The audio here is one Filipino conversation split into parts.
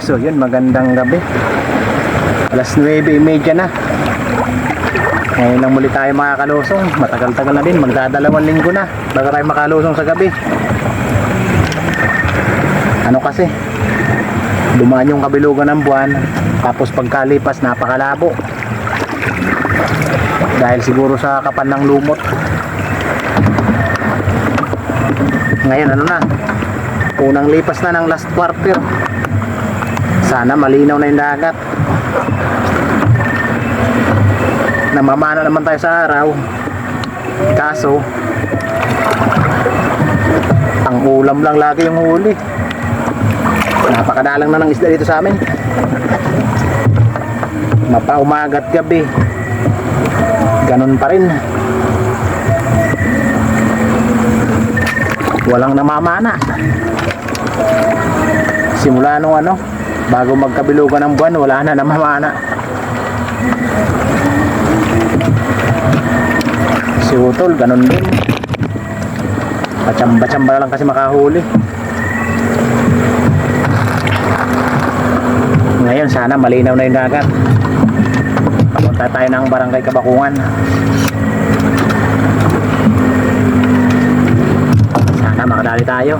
So yun, magandang gabi. Alas 9:30 na. Ngayon lang muli tayo makakalusong. Matagal-tagal na din, magdadalawang linggo na bago tayo makalusong sa gabi. Ano kasi, dumaan yung kabilugan ng buwan, tapos pagkalipas napakalabo. Dahil siguro sa kapal ng lumot. Ngayon ano na, unang lipas na ng last quarter. Sana malinaw na yung dagat. Namamana naman tayo sa araw. Kaso ang ulam lang lagi yung huli. Napakadalang na ng isda dito sa amin. Mapaumagat gabi, ganun pa rin. Walang namamana. Simula nung bago magkabilugan ng buwan, wala na namamana. Si Utol, ganun din. Pachamba-chamba lang kasi makahuli. Ngayon sana malinaw na yung dagat. Papunta tayo ng Barangay Kabakungan. Sana makadali tayo.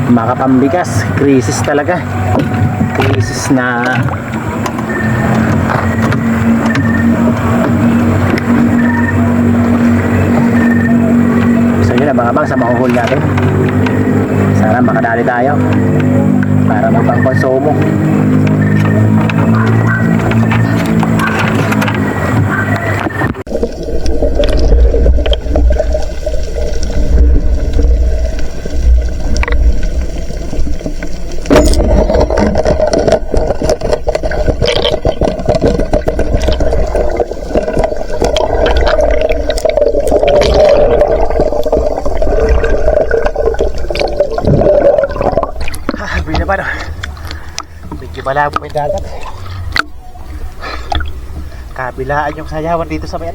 Makapambigas. Krisis talaga. Krisis na so yun, abang-abang sa mahuhuli natin. Sana makadali tayo para magpangkonsumo. Malabo may dagat. Kabilaan yung sayawan dito sa may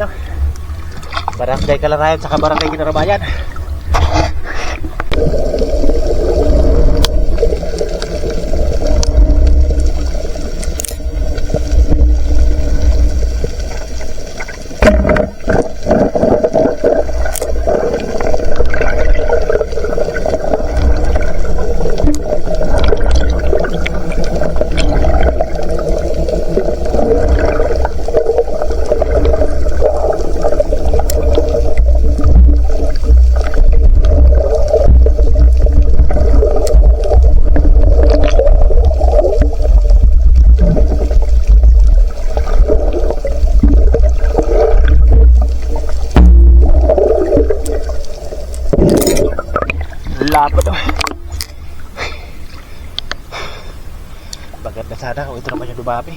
Barangay Kalarayan saka Barangay Ginarabayan. Lapad maganda sana kung ito naman yung dumami.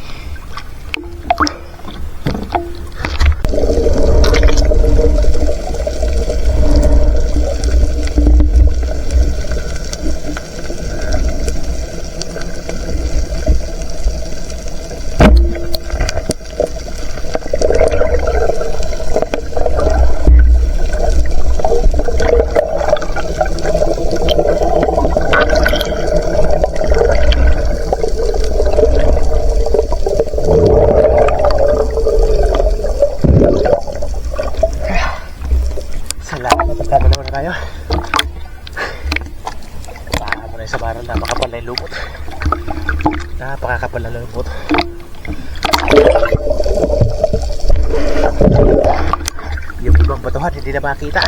Napakakapal na lumot. Yung ibang batuhan hindi na makita.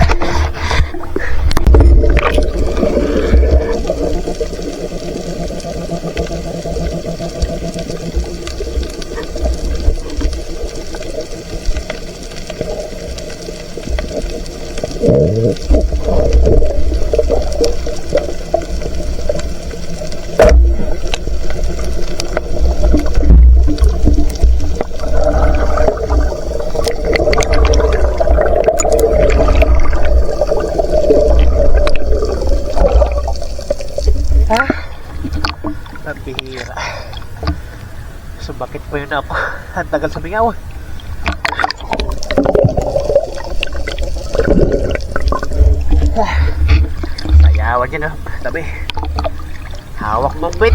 Bihira. So bakit pa yun ako? Ang tagal sumingaw. Sayawan yun tabi. Hawak mong bit.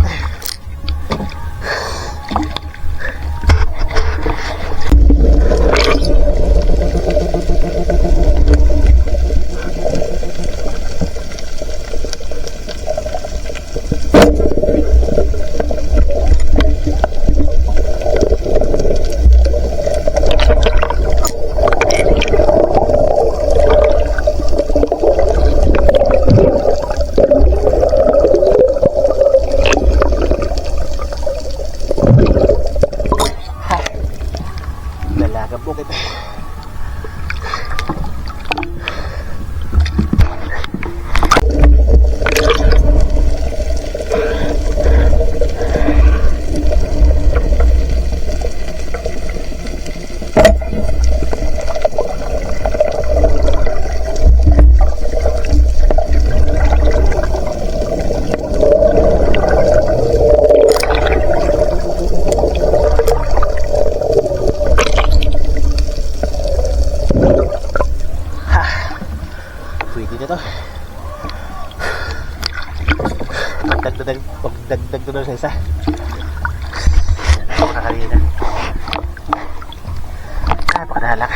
pwede na to. Pagdagdag to doon sa isa. Nakakalina. Pakadalak.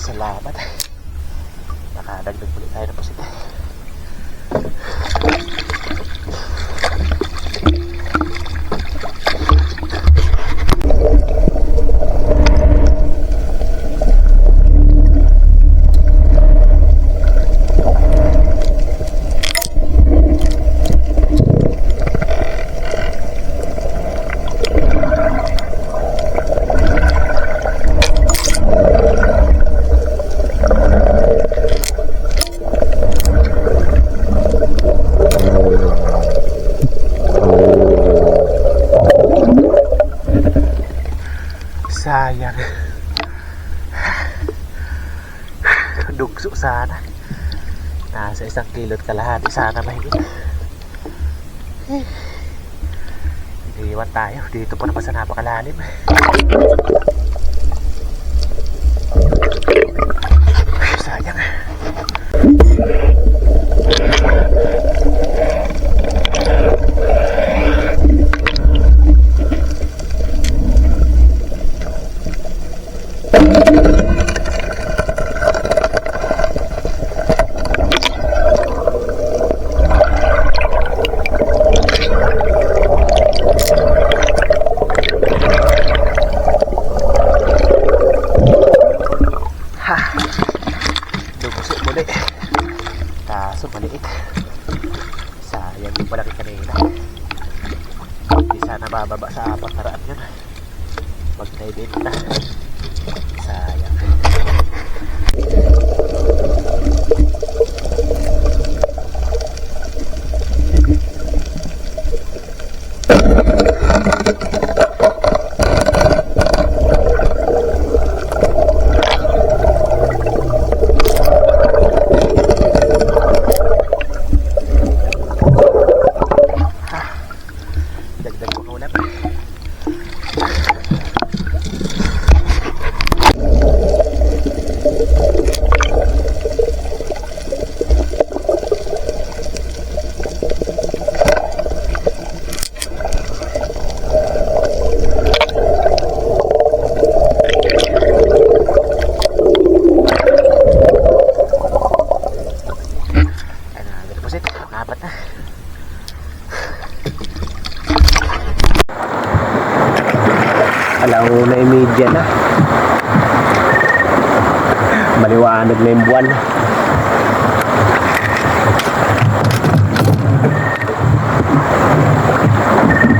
Salamat. Nakadagdag ulit tayo ng pusit. Sayang. Dugso sana. Nasa 1 kilo't kalahati sana mahigit. Iiwan tayo. Dito pa naman sa napakalalim. Sayang. Kaso maliit. Sayang yung malaki kanina. Hindi sana bababa sa 400 yun. Pag naibenta. Sayang. Dagdag ko ulam. Apat na. Alauna yung media na. Maliwanag na yung buwan.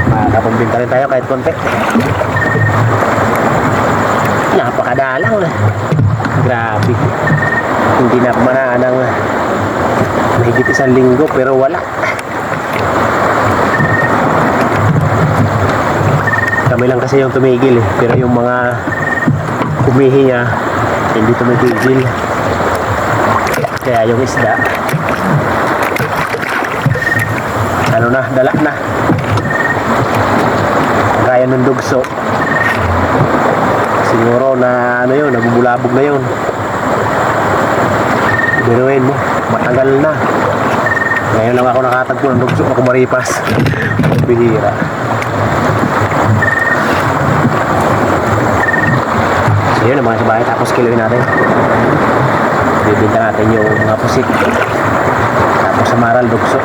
Makakapumbinta rin tayo kahit konti. Napakadalang na. Grabe. Hindi na kumanaan ng mahigit 1 linggo pero wala. Kami lang kasi yung tumigil eh. Pero yung mga humihinga hindi tumigil. Kaya yung isda ano na, dala na. Kaya ng dugso siguro na ano yun, nabubulabog na yun. Binuin mo, matagal na. Ngayon lang ako nakatagpo ng dugso na kumaripas. Bihira. So yun, mga sabahay, tapos kiloin natin. Bibinta natin yung mga pusit. Tapos sa maral, dugso.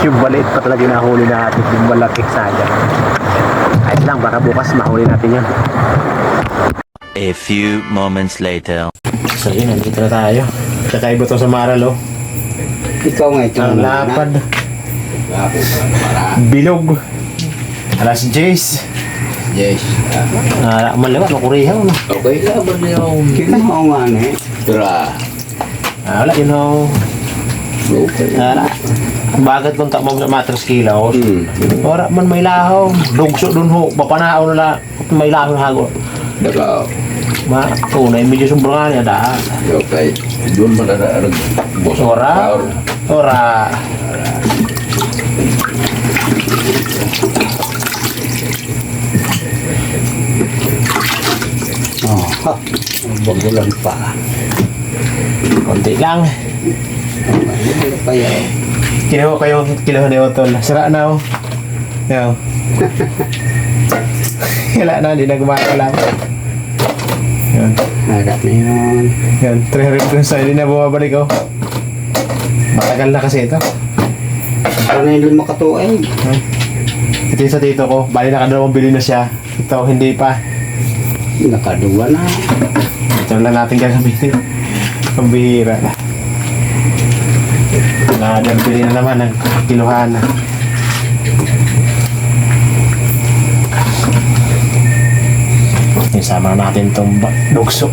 Yung baliit pa talaga nahuli natin. Yung malaki sayang. Ayos lang, baka bukas mahuli natin yun. A few moments later. So yun, nandito na tayo. Kakaiba to sa maral, oh. Ikaw nga ito. Ang lapad. Bilog. Alas 10. Yes. Malawat, makurihaw na. Okay lang ba yung... Kita mo nga na eh. Pero Wala, yun o. Okay. Bagat kung takbo sa matras kilaw. Hmm. Ora man may lahaw. Dugso dun ho. Bapanao nila. May lahaw hago. Daga. Tunay, medyo sumbrangan niya daan. Okay. Doon mo na boss. Ora. Ora. Oh, ha. Bagulan pa. Konti lang. Ano pa yan? Kinuha kayo kinuha ni Otol. Sira na oh. Yan. Wala na, hindi na gumagalaw. Yan. Harap na yun. Yan, 300 pesos hindi na bumabalik oh. Matagal na kasi ito. Parang yung 5 katuig. Ito yung sa tito ko. Bali nakadalawang bili na siya. Ito hindi pa. Nakaduwa na. Ito lang natin gagamitin. Pambihira na. Nakadalawang na naman ng kiluhan na. Isama natin itong dugso.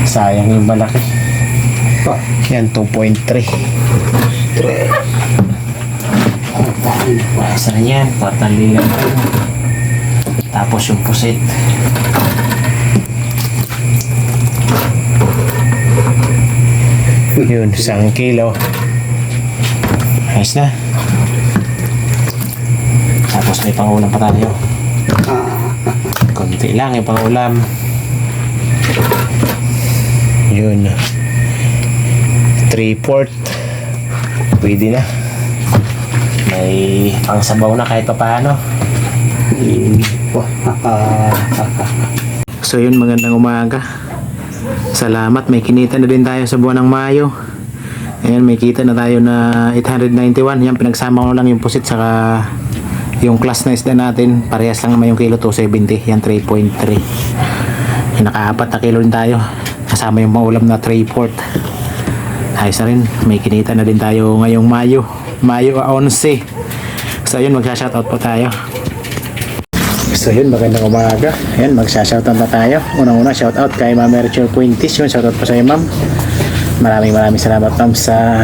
Sayang yung malaki. Yan, 2.3. Isa na yan, 4,000. Tapos yung pusit. Yun, 1 kilo. Ayos na. Tapos may pangulam pa tayo. Konti lang yung pangulam. Yun. 3/4. Pwede na. May pangsabaw na kahit pa paano. So yun, magandang umaga. Salamat, may kinita na din tayo sa buwan ng Mayo. Ayan, may kita na tayo na 891. Yan, pinagsama ko lang yung pusit saka yung class na isda natin. Parehas lang naman yung kilo 270. Yan, 3.3. Naka-4 na kilo rin tayo. Kasama yung pangulam na 3/4. Ayos na rin, may kinita na din tayo ngayong Mayo 11. So yun, magsha-shoutout po tayo. So yun, magandang umaga. Ayan, magsha-shoutout na tayo. Unang-una, shoutout kay Ma'am Rachel Quintis. Yun, shoutout po sa iyo, Ma'am. Maraming salamat, Ma'am, sa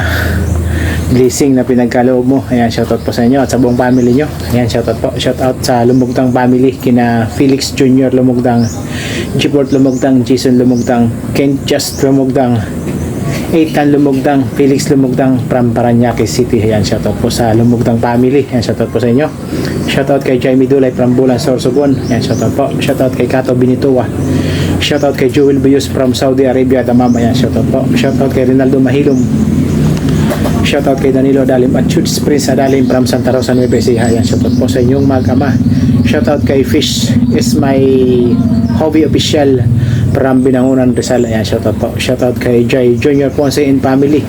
blessing na pinagkaloob mo. Ayan, shoutout po sa inyo at sa buong family nyo. Ayan, shoutout po. Shoutout sa Lumugtang family, kina Felix Jr. Lumugtang, Giport Lumugtang, Jason Lumugtang, Kent Just Lumugtang, Ethan Lumugtang, Felix Lumugtang from Paranaque City. Ayan, shoutout po sa Lumugtang family. Ayan, shoutout po sa inyo. Shoutout kay Jaime Dulay from Bulan, Sorsogon. Ayan, shoutout po. Shoutout kay Kato Binitua. Shoutout kay Joel Buyos from Saudi Arabia, Damam. Ayan, shoutout po. Shoutout kay Rinaldo Mahilom. Shoutout kay Danilo Adalim at Chuds Prince Adalim from Santa Rosa, Nueva Ecija. Ayan, shoutout po sa inyong mag-ama. Shoutout kay Fish is my hobby official from Binangunan, Rizal. Ayan, shoutout po. Shoutout kay Jay Junior Ponce and family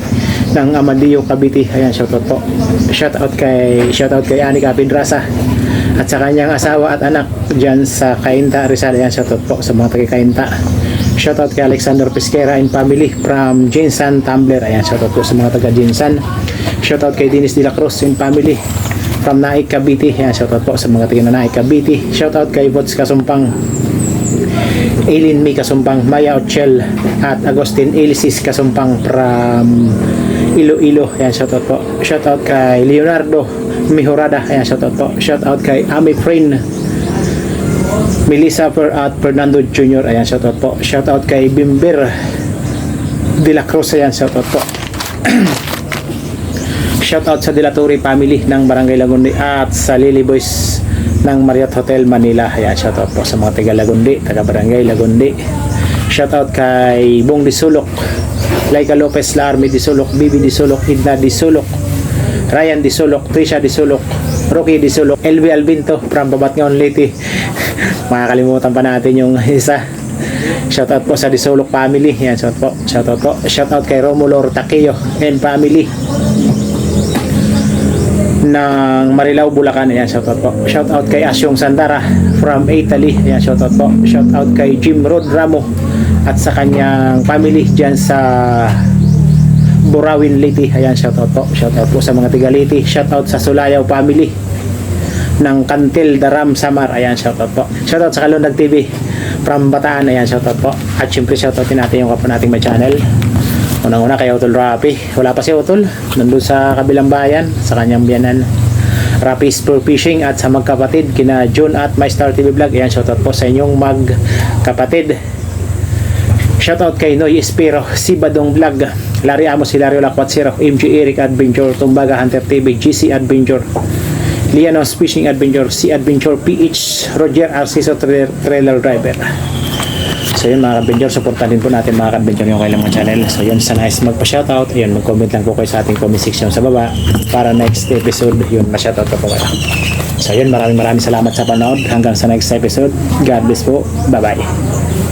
ng Amadillo, Cavite. Ayan, shoutout po. Shoutout kay Ani Capindrasa at sa kanyang asawa at anak dyan sa Cainta, Rizal. Ayan, shoutout po sa mga taga-Cainta. Shoutout kay Alexander Pesquera and family from Jinsan, Tumbler. Ayan, shoutout po sa mga taga-Jinsan. Shoutout kay Dennis De La Cruz and family from Naik, Cavite. Ayan, shoutout po sa mga taga-Naik, Cavite. Shoutout kay Bots Kasumpang, Eileen May Kasumpang, Maya Ochel at Agustin Elisis Kasumpang from Iloilo. Ayan, shoutout po. Shoutout kay Leonardo Mihorada. Ayan, shoutout po. Shoutout kay Ami Friend, Melissa at Fernando Jr. Ayan, shoutout po. Shoutout kay Bimber De La Cruz. Ayan, shoutout po. Shoutout sa Dilaturi family ng Barangay Lagundi at sa Lily Boys ng Marriott Hotel Manila. Ayan, shoutout po sa mga taga Lagundi, taga Barangay Lagundi. Shoutout kay Bong Disulok, Laika Lopez, La Army Disulok, Bibi Disulok, Idna Disulok, Ryan Disulok, Trisha Disulok, Rocky Disulok, LV Albinto from Babatngaon, Leyte. Makakalimutan pa natin yung isa. Shoutout po sa Disulok family. Ayan, shoutout po. Shoutout po. Shoutout kay Romulo Taquillo and family ng Marilao, Bulacan. Ayan, shoutout po. Shoutout kay Asyong Sandara from Italy. Ayan, shoutout po. Shoutout kay Jim Rod Ramo at sa kanyang family dyan sa Burawin, Leyte. Ayan, shoutout po. Shoutout po sa mga tiga Leyte. Shoutout sa Sulayaw family ng Kantil, Daram, Samar. Ayan, shoutout po. Shoutout sa Kalundag TV from Bataan. Ayan, shoutout po. At syempre shoutout din natin yung kapwa nating may channel. Unang-una kay Utol Rapi. Wala pa si Utol. Nandun sa kabilang bayan, sa kanyang biyanan. Rapi Spur Fishing at sa magkapatid, kina June at My Star TV Vlog. Ayan, shoutout po sa inyong magkapatid. Shoutout kay Noy Espiro, si Badong Vlog, Larry Amos, Hilario Lacuatsero, MG Eric Adventure, Tumbaga Hunter TV, GC Adventure, Lianos Fishing Adventure, si Adventure PH, Roger Arciso Trailer Driver. So yun mga ka-adventure, supportan din po natin mga ka-adventure yung kailang mga channel. So yun, sa nice magpa-shoutout, ayun, mag-comment lang po kayo sa ating comment section sa baba para next episode, yun, ma-shoutout ko po kayo. So yun, maraming salamat sa panood. Hanggang sa next episode. God bless po. Bye-bye.